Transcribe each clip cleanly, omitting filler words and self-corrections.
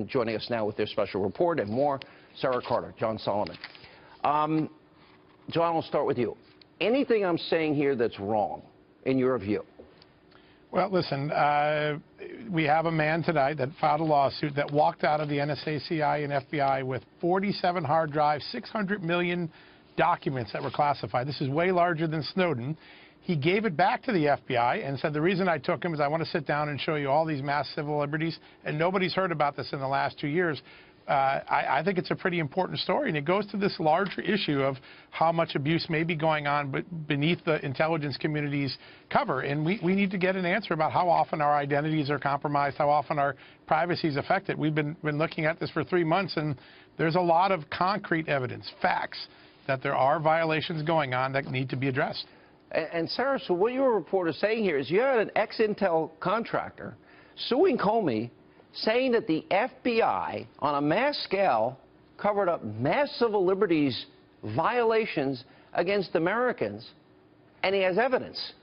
Joining us now with their special report and more, Sarah Carter, John Solomon. John, I'll start with you. Anything I'm saying here that's wrong, in your view? Well, listen, we have a man tonight that filed a lawsuit that walked out of the NSA, CIA, and FBI with 47 hard drives, 600 million documents that were classified. This is way larger than Snowden. He gave it back to the FBI and said, the reason I took him is I want to sit down and show you all these mass civil liberties, and nobody's heard about this in the last 2 years. I think it's a pretty important story, and it goes to this larger issue of how much abuse may be going on beneath the intelligence community's cover. And we need to get an answer about how often our identities are compromised, how often our privacy is affected. We've been looking at this for 3 months, and there's a lot of concrete evidence, facts, that there are violations going on that need to be addressed. And Sarah, so what your report is saying here is you had an ex-Intel contractor suing Comey, saying that the FBI, on a mass scale, covered up mass civil liberties violations against Americans, and he has evidence.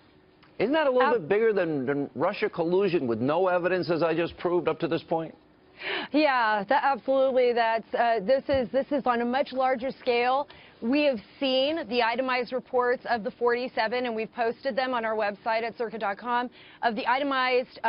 Isn't that a little bit bigger than Russia collusion with no evidence, as I just proved up to this point? Yeah, absolutely. This is on a much larger scale. We have seen the itemized reports of the 47, and we've posted them on our website at circa.com, of the itemized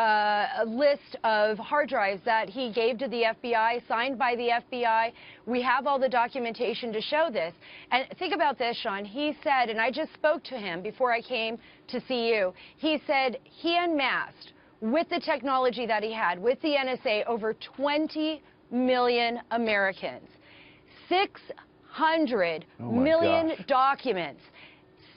list of hard drives that he gave to the FBI, signed by the FBI. We have all the documentation to show this. And think about this, Sean. He said, and I just spoke to him before I came to see you, he said he unmasked, with the technology that he had, with the NSA, over 20 million Americans. 600 million documents.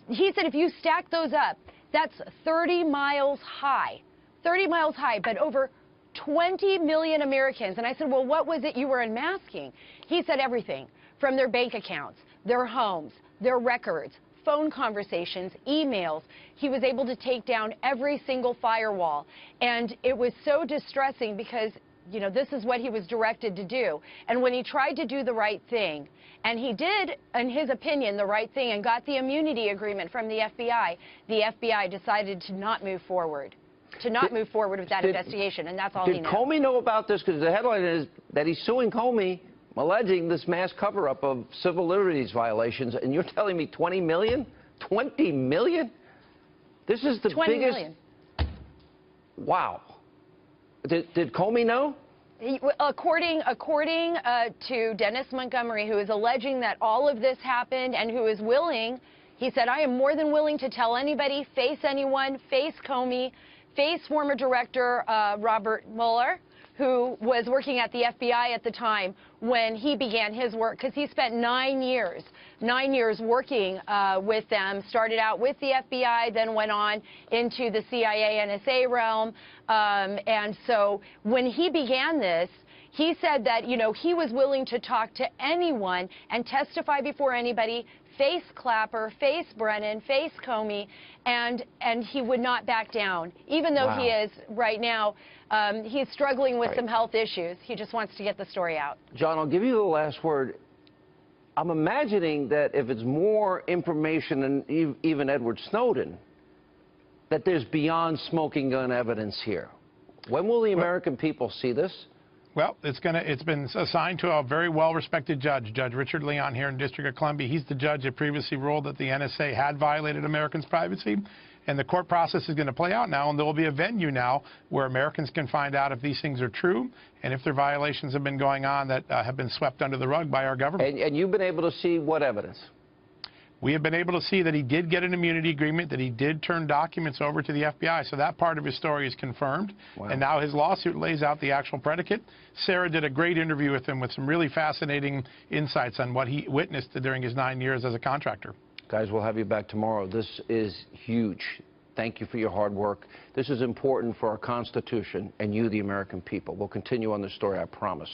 He said if you stack those up, that's 30 miles high. 30 miles high, but over 20 million Americans. And I said, well, what was it you were unmasking? He said everything, from their bank accounts, their homes, their records, phone conversations, emails. He was able to take down every single firewall. And it was so distressing because, you know, this is what he was directed to do. And when he tried to do the right thing, and he did, in his opinion, the right thing and got the immunity agreement from the FBI decided to not move forward. Move forward with that investigation, and that's all he knows. Did Comey know about this? Because the headline is that he's suing Comey, alleging this mass cover-up of civil liberties violations, and you're telling me 20 million? 20 million? This is the 20 biggest... million. Wow. Did Comey know? According to Dennis Montgomery, who is alleging that all of this happened and who is willing, he said, I am more than willing to tell anybody, face anyone, face Comey, face former director Robert Mueller, who was working at the FBI at the time when he began his work, because he spent 9 years working with them, started out with the FBI, then went on into the CIA, NSA realm. And so when he began this, he said that, you know, he was willing to talk to anyone and testify before anybody, face Clapper, face Brennan, face Comey, and he would not back down, even though he is right now. He's struggling with some health issues. He just wants to get the story out. John, I'll give you the last word. I'm imagining that if it's more information than even Edward Snowden, that there's beyond smoking gun evidence here. When will the American people see this? Well, it's been assigned to a very well-respected judge, Judge Richard Leon here in District of Columbia. He's the judge that previously ruled that the NSA had violated Americans' privacy. And the court process is going to play out now, and there will be a venue now where Americans can find out if these things are true and if their violations have been going on that have been swept under the rug by our government. And you've been able to see what evidence? We have been able to see that he did get an immunity agreement, that he did turn documents over to the FBI. So that part of his story is confirmed. Wow. And now his lawsuit lays out the actual predicate. Sarah did a great interview with him with some really fascinating insights on what he witnessed during his 9 years as a contractor. Guys, we'll have you back tomorrow. This is huge. Thank you for your hard work. This is important for our Constitution and you, the American people. We'll continue on this story, I promise.